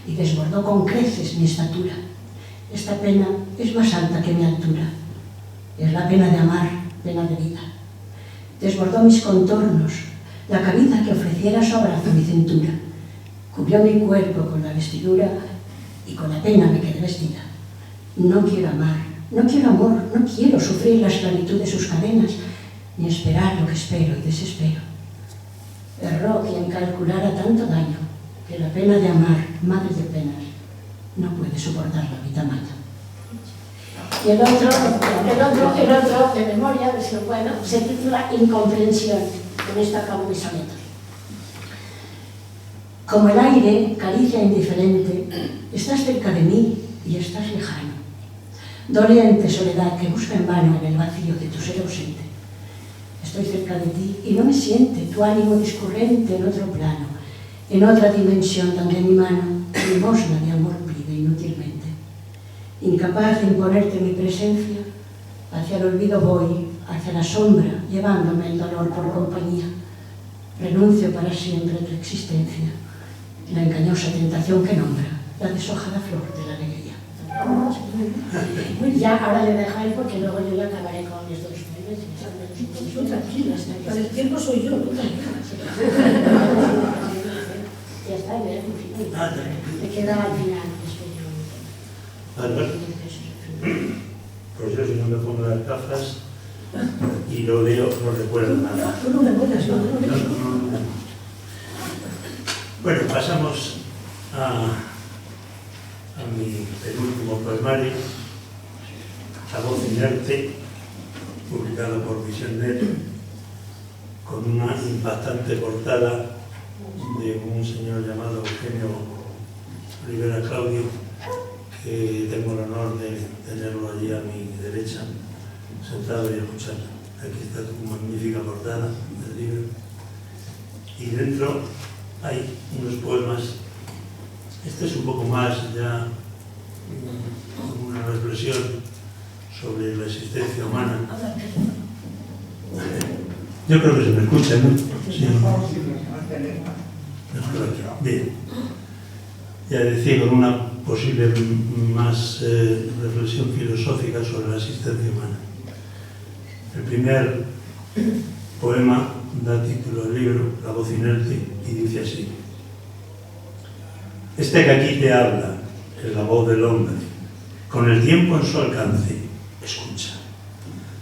y desbordó con creces mi estatura. Esta pena es más alta que mi altura. Es la pena de amar, pena de vida. Desbordó mis contornos, la cabida que ofreciera su abrazo a mi cintura. Cubrió mi cuerpo con la vestidura y con la pena me quedé vestida. No quiero amar, no quiero amor, no quiero sufrir la esclavitud de sus cadenas, ni esperar lo que espero y desespero. Erró quien calculara tanto daño, que la pena de amar, madre de penas, no puede soportarla mi tamaño. Y el otro de memoria, si bueno, se titula Incomprensión. Con esto acabo mi soneto. Como el aire, caricia indiferente, estás cerca de mí y estás lejano. Doliente soledad que busca en vano en el vacío de tu ser ausente. Estoy cerca de ti y no me siente tu ánimo discurrente en otro plano, en otra dimensión donde mi mano, limosna de amor, pide inútilmente. Incapaz de imponerte mi presencia, hacia el olvido voy, hacia la sombra, llevándome el dolor por compañía. Renuncio para siempre a tu existencia, la engañosa tentación que nombra la deshojada flor de la alegría. Ya, ahora le dejo a él porque luego yo ya acabaré con mis 2 meses. Tú tranquila, para el tiempo soy yo, tú tranquila. Ya está, me queda al final. Alberto, pues yo si no me pongo las gafas y lo leo, no recuerdo nada. Tú no me vuelvas, no. Bueno, pasamos a mi penúltimo poemario, La voz inerte, publicado por Visionet, con una impactante portada de un señor llamado Eugenio Rivera Claudio, que tengo el honor de tenerlo allí a mi derecha, sentado y escuchando. Aquí está tu magnífica portada del libro. Y dentro hay unos poemas. Este es un poco más ya una reflexión sobre la existencia humana. Yo creo que se me escucha, ¿no? Sí. Bien. Ya decía, con una posible más reflexión filosófica sobre la existencia humana. El primer poema da título al libro, La voz inerte, y dice así: Este que aquí te habla es la voz del hombre, con el tiempo en su alcance, escucha.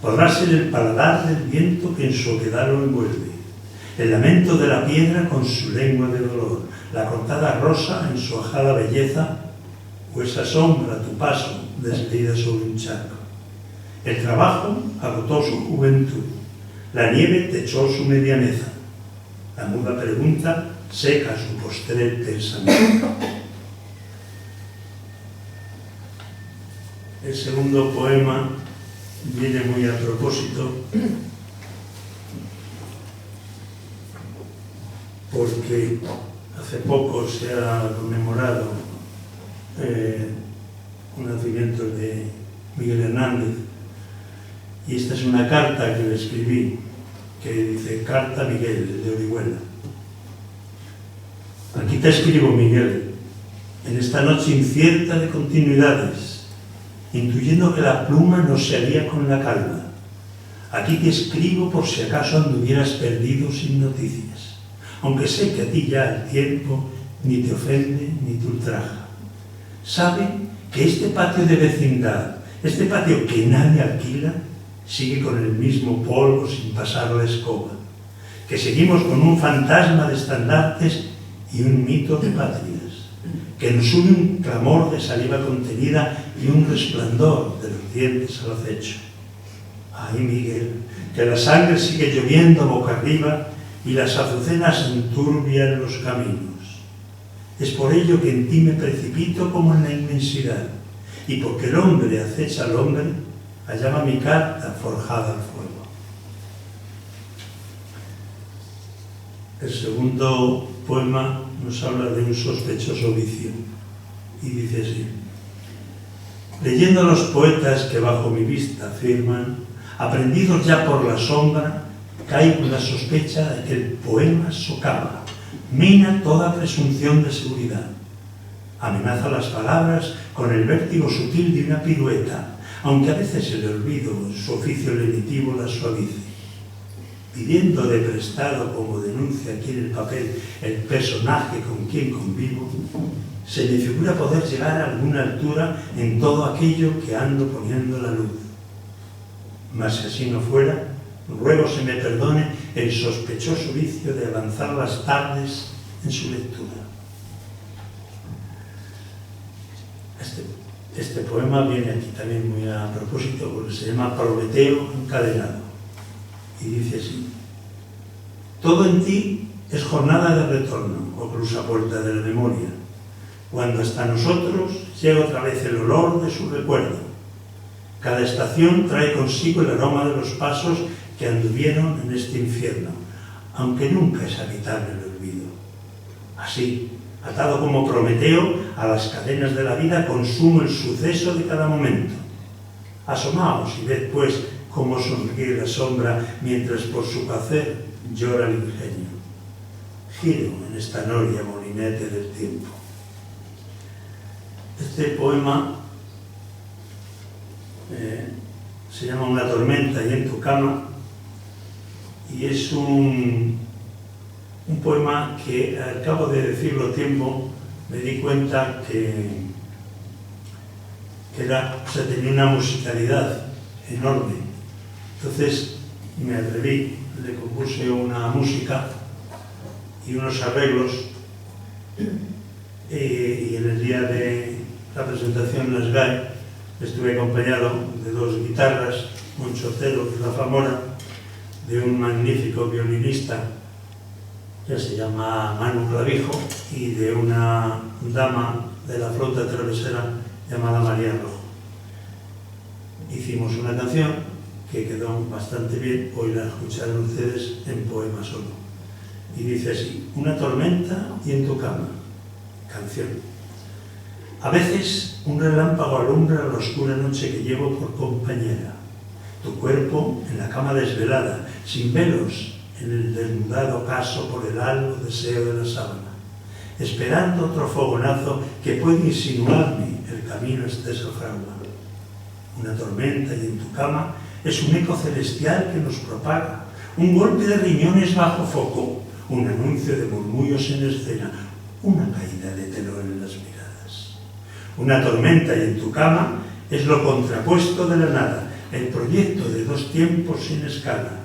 Podrá ser el paladar del viento que en su oquedad lo envuelve, el lamento de la piedra con su lengua de dolor, la cortada rosa en su ajada belleza, o esa sombra a tu paso desleída sobre un charco. El trabajo agotó su juventud, la nieve techó su medianeza, la muda pregunta seca su postrer pensamiento. El segundo poema viene muy a propósito porque hace poco se ha conmemorado un nacimiento de Miguel Hernández, y esta es una carta que le escribí, que dice: Carta a Miguel, de Orihuela. Aquí te escribo, Miguel, en esta noche incierta de continuidades, intuyendo que la pluma no se alía con la calma. Aquí te escribo por si acaso anduvieras perdido sin noticias, aunque sé que a ti ya el tiempo ni te ofende ni te ultraja. Sabe que este patio de vecindad, este patio que nadie alquila, sigue con el mismo polvo sin pasar la escoba, que seguimos con un fantasma de estandartes y un mito de patrias, que nos une un clamor de saliva contenida y un resplandor de los dientes al acecho. Ay, Miguel, que la sangre sigue lloviendo boca arriba y las azucenas enturbian los caminos. Es por ello que en ti me precipito como en la inmensidad, y porque el hombre acecha al hombre, allá va mi carta forjada al fuego. El segundo poema nos habla de un sospechoso vicio, y dice así: leyendo a los poetas que bajo mi vista afirman, aprendidos ya por la sombra, caigo en la sospecha de que el poema socava, mina toda presunción de seguridad, amenaza las palabras con el vértigo sutil de una pirueta, aunque a veces el olvido en su oficio lenitivo la suavice, pidiendo de prestado como denuncia aquí en el papel el personaje con quien convivo, se me figura poder llegar a alguna altura en todo aquello que ando poniendo la luz. Mas si así no fuera, ruego se me perdone el sospechoso vicio de avanzar las tardes en su lectura. Este poema viene aquí también muy a propósito porque se llama Prometeo encadenado, y dice así: todo en ti es jornada de retorno o cruzapuerta de la memoria, cuando hasta nosotros llega otra vez el olor de su recuerdo. Cada estación trae consigo el aroma de los pasos que anduvieron en este infierno, aunque nunca es habitable el olvido. Así, atado como Prometeo a las cadenas de la vida, consumo el suceso de cada momento. Asomaos y ved, pues, cómo sonríe la sombra mientras por su placer llora el ingenio. Giro en esta noria molinete del tiempo. Este poema se llama Una tormenta y en tu cama, y es un poema que al cabo de decirlo tiempo me di cuenta que tenía una musicalidad enorme. Entonces me atreví, le compuse una música y unos arreglos, y en el día de la presentación en las GAE estuve acompañado de dos guitarras, un chortero, que es Rafa Mora, de un magnífico violinista que se llama Manu Clavijo, y de una dama de la flauta travesera llamada María Rojo. Hicimos una canción que quedó bastante bien, hoy la escucharon ustedes en poema solo, y dice así: una tormenta y en tu cama, canción. A veces un relámpago alumbra la oscura noche que llevo por compañera. Tu cuerpo en la cama desvelada, sin velos, en el desnudado caso por el albo deseo de la sábana, esperando otro fogonazo que puede insinuarme el camino hasta esa fragua. Una tormenta y en tu cama es un eco celestial que nos propaga, un golpe de riñones bajo foco, un anuncio de murmullos en escena, una caída de telón en las miradas. Una tormenta y en tu cama es lo contrapuesto de la nada, el proyecto de dos tiempos sin escala,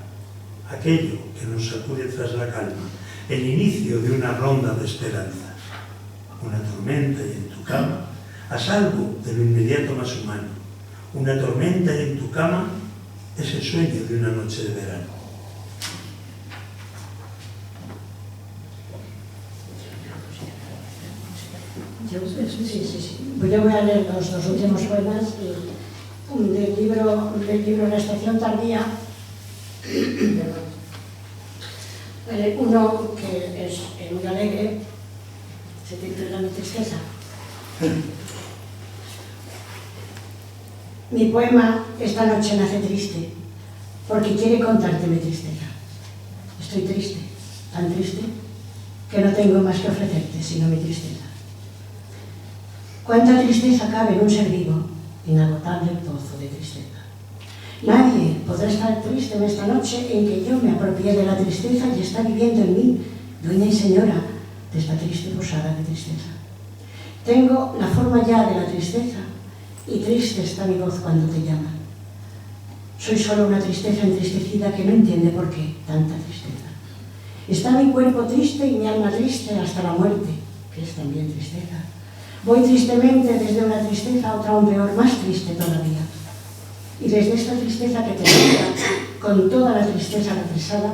aquello que nos sacude tras la calma, el inicio de una ronda de esperanzas. Una tormenta y en tu cama, a salvo de lo inmediato más humano. Una tormenta y en tu cama es el sueño de una noche de verano. Sí. Pues yo voy a leer los dos últimos poemas del libro La estación tardía, uno que es muy alegre, se titula Mi tristeza. Mi poema esta noche nace triste, porque quiere contarte mi tristeza. Estoy triste, tan triste, que no tengo más que ofrecerte sino mi tristeza. ¿Cuánta tristeza cabe en un ser vivo? Inagotable pozo de tristeza. Nadie podrá estar triste en esta noche en que yo me apropié de la tristeza y está viviendo en mí, dueña y señora de esta triste posada de tristeza. Tengo la forma ya de la tristeza y triste está mi voz cuando te llama. Soy solo una tristeza entristecida que no entiende por qué tanta tristeza. Está mi cuerpo triste y mi alma triste hasta la muerte, que es también tristeza. Voy tristemente desde una tristeza a otra aún peor, más triste todavía. Y desde esta tristeza que te queda, con toda la tristeza represada,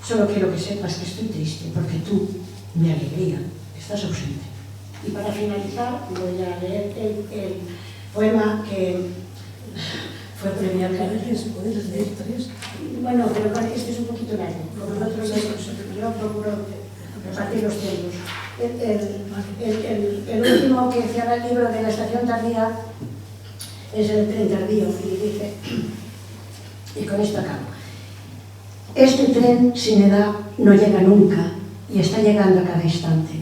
solo quiero que sepas que estoy triste, porque tú, mi alegría, estás ausente. Y para finalizar, voy a leer el poema que fue premiado. ¿Puedes leer tres? Bueno, pero este es un poquito largo. Como el otro yo procuro repartir los tiempos. El último que cierra el libro de La estación tardía es el tren tardío, y dice, y con esto acabo: este tren sin edad no llega nunca y está llegando a cada instante.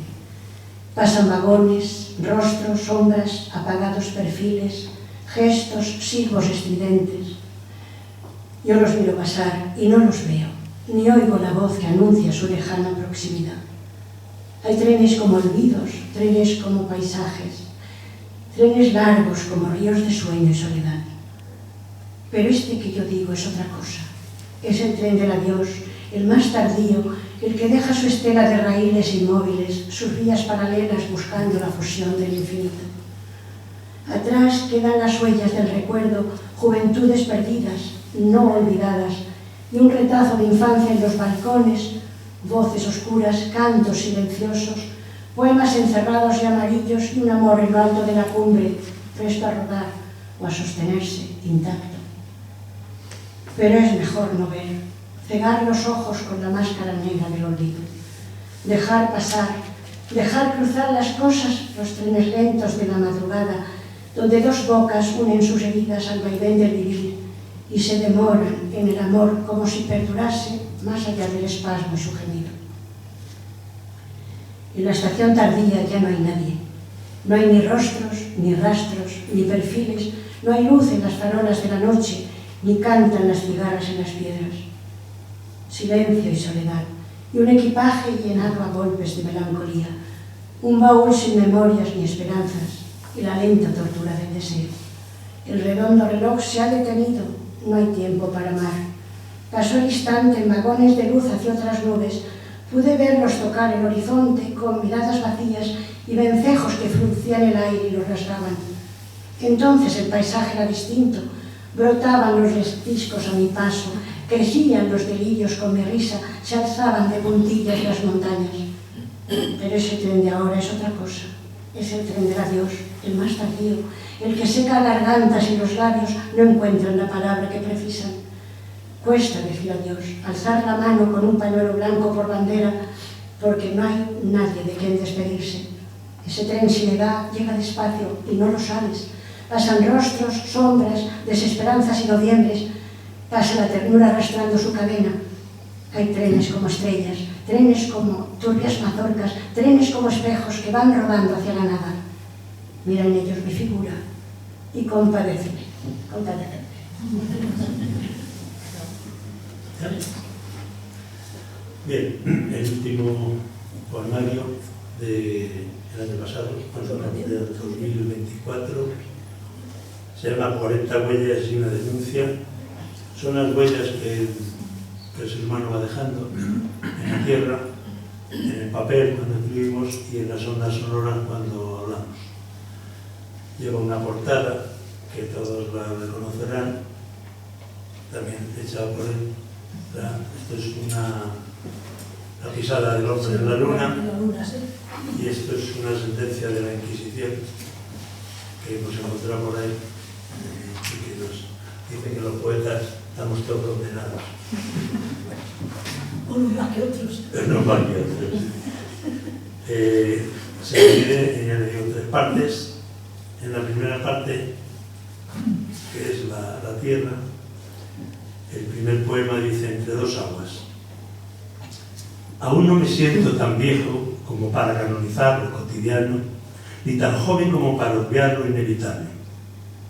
Pasan vagones, rostros, sombras, apagados perfiles, gestos, silbos estridentes. Yo los miro pasar y no los veo, ni oigo la voz que anuncia su lejana proximidad. Hay trenes como olvidos, trenes como paisajes, trenes largos como ríos de sueño y soledad. Pero este que yo digo es otra cosa. Es el tren del adiós, el más tardío, el que deja su estela de raíles inmóviles, sus vías paralelas buscando la fusión del infinito. Atrás quedan las huellas del recuerdo, juventudes perdidas, no olvidadas, y un retazo de infancia en los balcones, voces oscuras, cantos silenciosos, poemas encerrados y amarillos y un amor en lo alto de la cumbre, presto a rodar o a sostenerse intacto. Pero es mejor no ver, cegar los ojos con la máscara negra del olvido, dejar pasar, dejar cruzar las cosas, los trenes lentos de la madrugada, donde dos bocas unen sus heridas al vaivén del vivir y se demoran en el amor como si perdurase más allá del espasmo y su gemido. En la estación tardía ya no hay nadie. No hay ni rostros, ni rastros, ni perfiles, no hay luz en las farolas de la noche, ni cantan las cigarras en las piedras. Silencio y soledad, y un equipaje llenado a golpes de melancolía, un baúl sin memorias ni esperanzas, y la lenta tortura del deseo. El redondo reloj se ha detenido, no hay tiempo para amar. Pasó el instante en vagones de luz hacia otras nubes. Pude verlos tocar el horizonte con miradas vacías y vencejos que fruncían el aire y los rasgaban. Entonces el paisaje era distinto. Brotaban los lestiscos a mi paso, crecían los delirios con mi risa, se alzaban de puntillas las montañas. Pero ese tren de ahora es otra cosa. Es el tren del adiós, el más tardío, el que seca gargantas y los labios no encuentran la palabra que precisan. Cuesta decir adiós, alzar la mano con un pañuelo blanco por bandera, porque no hay nadie de quien despedirse. Ese tren sin edad llega despacio y no lo sabes. Pasan rostros, sombras, desesperanzas y noviembres. Pasa la ternura arrastrando su cadena. Hay trenes como estrellas, trenes como turbias mazorcas, trenes como espejos que van rodando hacia la nada. Mira en ellos mi figura y compadéceme, compadéceme. Bien, el último poemario del año pasado, de 2024, se llama 40 huellas y una denuncia. Son las huellas que el ser humano va dejando en la tierra, en el papel cuando escribimos y en las ondas sonoras cuando hablamos. Lleva una portada que todos la reconocerán, también hecha por él. Esto es la pisada del hombre en la luna, y esto es una sentencia de la Inquisición que hemos encontrado por ahí. y que nos dice que los poetas estamos todos condenados. Unos más que otros. No más que otros. Se divide, ya le digo, en 3 partes. En la primera parte, que es la tierra, el primer poema dice: entre 2 aguas. Aún no me siento tan viejo como para canonizar lo cotidiano, ni tan joven como para obviar lo inevitable.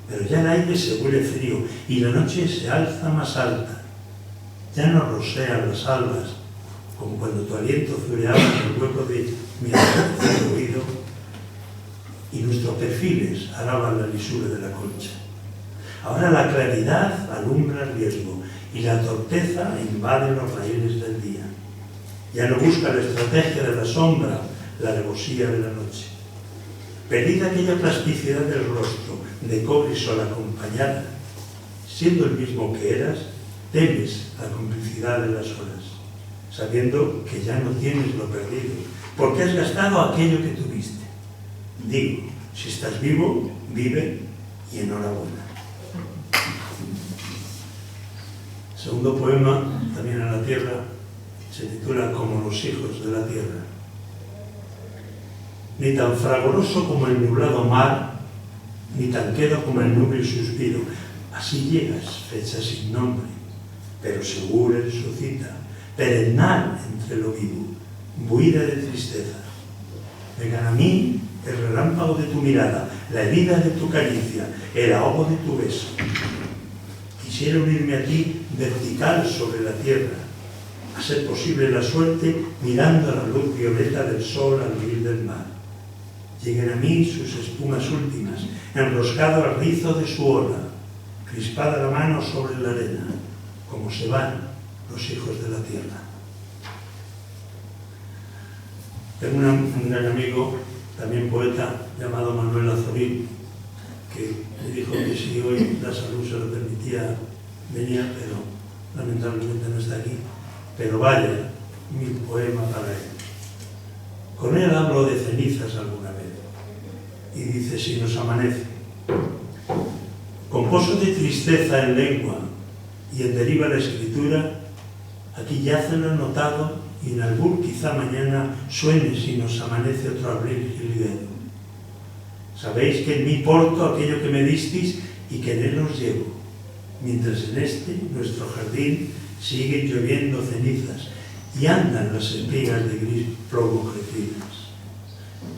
Pero ya el aire se vuelve frío y la noche se alza más alta. Ya no rosean las albas, como cuando tu aliento floreaba en el hueco de mi adormecido oído, y nuestros perfiles araban la lisura de la concha. Ahora la claridad alumbra el riesgo y la torpeza invade los raíles del día. Ya no busca la estrategia de la sombra, la alevosía de la noche. Perdida aquella plasticidad del rostro, de cobre y sol acompañada, siendo el mismo que eras, temes la complicidad de las horas, sabiendo que ya no tienes lo perdido, porque has gastado aquello que tuviste. Digo, si estás vivo, vive y enhorabuena. Segundo poema, también a la tierra, se titula Como los hijos de la tierra. Ni tan fragoroso como el nublado mar, ni tan quedo como el núbil suspiro. Así llegas, fecha sin nombre, pero segura en su cita, perennal entre lo vivo, buida de tristeza. Vengan a mí el relámpago de tu mirada, la herida de tu caricia, el ahogo de tu beso. Quisiera unirme a ti vertical sobre la tierra, a ser posible la suerte mirando a la luz violeta del sol al huir del mar. Lleguen a mí sus espumas últimas, enroscado al rizo de su ola, crispada la mano sobre la arena, como se van los hijos de la tierra. Tengo un gran amigo, también poeta, llamado Manuel Azorín, que me dijo que si hoy la salud se lo permitía, venía, pero lamentablemente no está aquí. Pero vaya, mi poema para él. Con él hablo de cenizas alguna vez, y dice: si nos amanece, con pozo de tristeza en lengua y en deriva la escritura, aquí yace lo anotado, y en albur quizá mañana suene si nos amanece otro abril jilguero. Sabéis que en mí porto aquello que me disteis y que en él os llevo, mientras en este, nuestro jardín, siguen lloviendo cenizas y andan las espigas de gris plomo crecidas.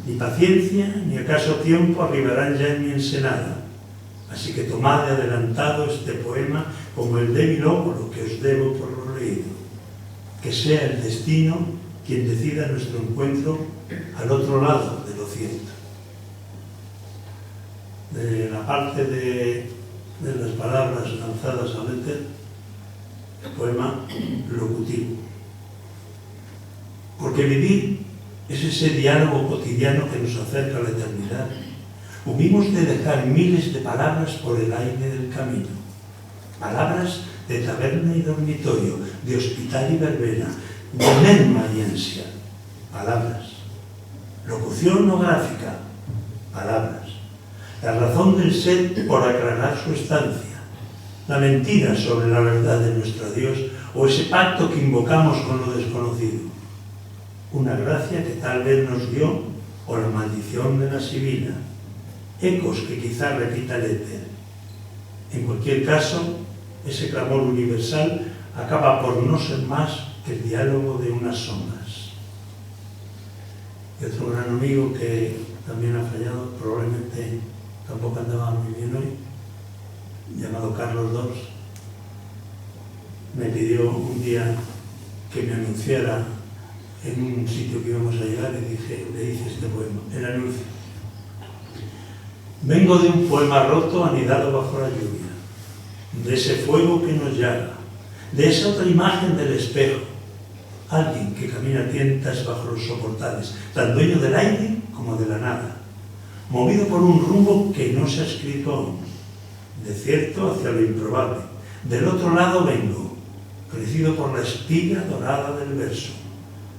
Ni paciencia ni acaso tiempo arribarán ya en mi ensenada, así que tomad de adelantado este poema como el débil óvulo que os debo por lo leído. Que sea el destino quien decida nuestro encuentro al otro lado del océano. De la parte de las palabras lanzadas al éter, el poema locutivo. Porque vivir es ese diálogo cotidiano que nos acerca a la eternidad. Hubimos de dejar miles de palabras por el aire del camino. Palabras de taberna y dormitorio, de hospital y verbena, de merma y ansia. Palabras. Locución o gráfica. Palabras. La razón del ser por aclarar su estancia. La mentira sobre la verdad de nuestro Dios o ese pacto que invocamos con lo desconocido. Una gracia que tal vez nos dio o la maldición de la sibila. Ecos que quizá repita el éter. En cualquier caso, ese clamor universal acaba por no ser más que el diálogo de unas sombras. Y otro gran amigo que también ha fallado, probablemente tampoco andaba muy bien hoy, llamado Carlos II, me pidió un día que me anunciara en un sitio que íbamos a llegar y le hice este poema, el anuncio. Vengo de un poema roto anidado bajo la lluvia, de ese fuego que nos llaga, de esa otra imagen del espejo, alguien que camina a tientas bajo los soportales, tan dueño del aire como de la nada, movido por un rumbo que no se ha escrito aún, de cierto hacia lo improbable. Del otro lado vengo, crecido por la espiga dorada del verso,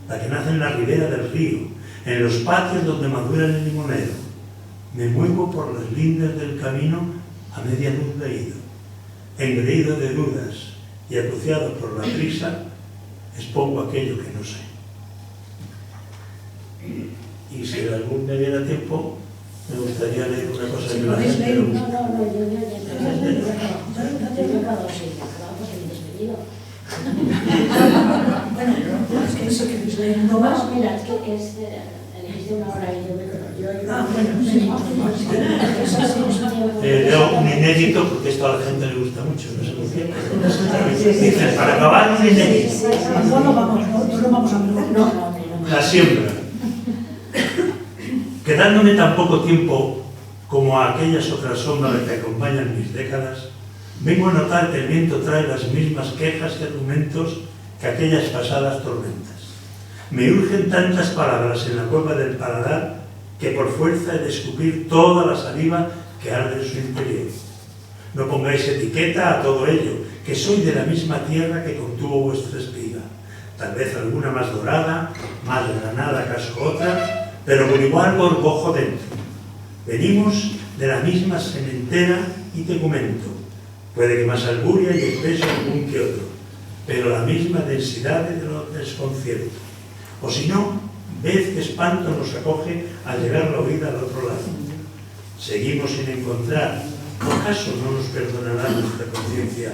la que nace en la ribera del río, en los patios donde madura el limonero. Me muevo por las lindes del camino a media luz leído, engreído de dudas y acuciado por la prisa, expongo aquello que no sé. Y si algún me diera tiempo, me gustaría leer una cosa Si que lo la habéis gente leído. le No, gusta. no, yo he acabado, sí, acabamos el despedido. Bueno, es que eso que queréis leer uno más. No, mira, es que elegiste una hora y yo me quedo. Ah, bueno, sí. Leo un inédito porque esto a la gente le gusta mucho, no sé por qué. Dices, para acabar un inédito. No lo vamos a ver. No. La siembra. Quedándome tan poco tiempo como a aquellas otras sombras que acompañan mis décadas, vengo a notar que el viento trae las mismas quejas y argumentos que aquellas pasadas tormentas. Me urgen tantas palabras en la cueva del paladar que por fuerza he de escupir toda la saliva que arde en su interior. No pongáis etiqueta a todo ello, que soy de la misma tierra que contuvo vuestra espiga. Tal vez alguna más dorada, más granada acaso otra, pero con igual gorgojo dentro. Venimos de la misma sementera y tegumento, puede que más alburia y espeso algún que otro, pero la misma densidad de lo desconcierto. O si no, ved qué espanto nos acoge al llegar la oída al otro lado. Seguimos sin encontrar, ¿acaso no nos perdonará nuestra conciencia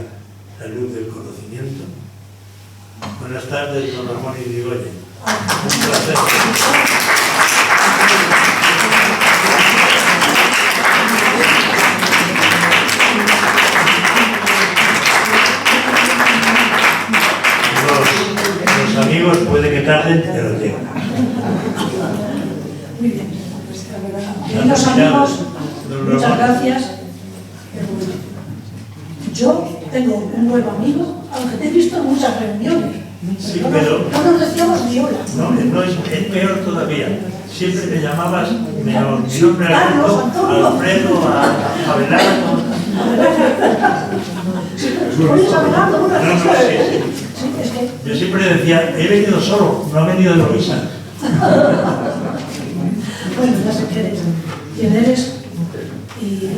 la luz del conocimiento? Buenas tardes, don Ramón Irigoyen. Un placer. Los amigos puede que tarden, pero llegan. Muy bien. Queridos amigos, muchas gracias. Yo tengo un nuevo amigo, aunque te he visto en muchas reuniones. Sí, No pero nos decíamos ni hola. no es peor todavía. Siempre me llamabas, mi nombre era Carlos, Antonio. Alfredo, Abelardo. Oye, Abelardo, una No, cosa. sí. Sí, es que Yo siempre decía, he venido solo, no ha venido Eloisa. bueno, ya sé quién eres y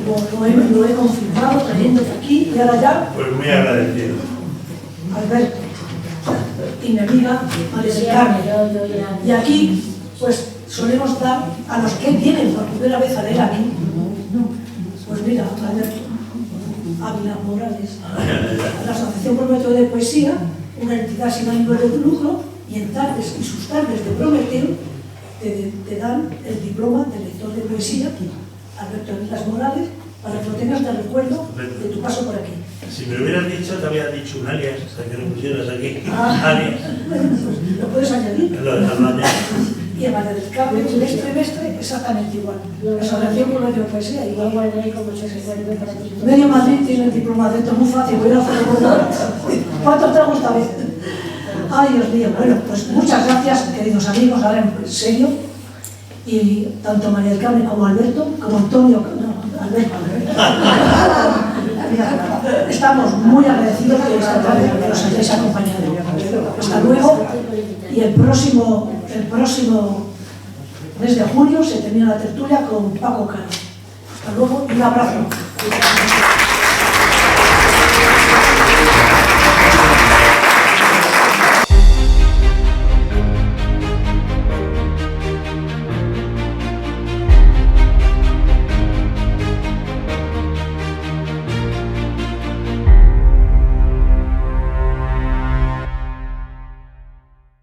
lo he confirmado trayéndote aquí y ahora ya, Pues muy agradecido. Alberto y mi amiga María del Carmen. Y aquí, pues, solemos dar a los que vienen por primera vez a leer a mí, pues mira, Alberto Ávila Morales, a la Asociación Prometeo de Poesía, una entidad sin ánimo de lucro, y en tardes y sus tardes de Prometeo te dan el diploma de lector de poesía, Alberto Ávila Morales, para que lo tengas de recuerdo de tu paso por aquí. Si me lo hubieras dicho, te había dicho un alias, hasta que lo pusieras aquí. Ah. Alias. Bueno, pues lo puedes añadir. Lo dejamos añadir. Y en María del Carmen, trimestre, exactamente igual. La Asociación Prometeo de Poesía, igual. Medio Madrid tiene el diploma de esto, muy fácil, voy a hacerlo por la... ¿Cuánto te gusta ver? Ay, Dios mío, bueno, pues muchas gracias, queridos amigos, ahora en serio. Y tanto María del Carmen como Alberto, como Antonio, no, Alberto, estamos muy agradecidos que esta tarde nos hayáis acompañado. Hasta luego, y el próximo mes de junio se termina la tertulia con Paco Caro. Hasta luego y un abrazo.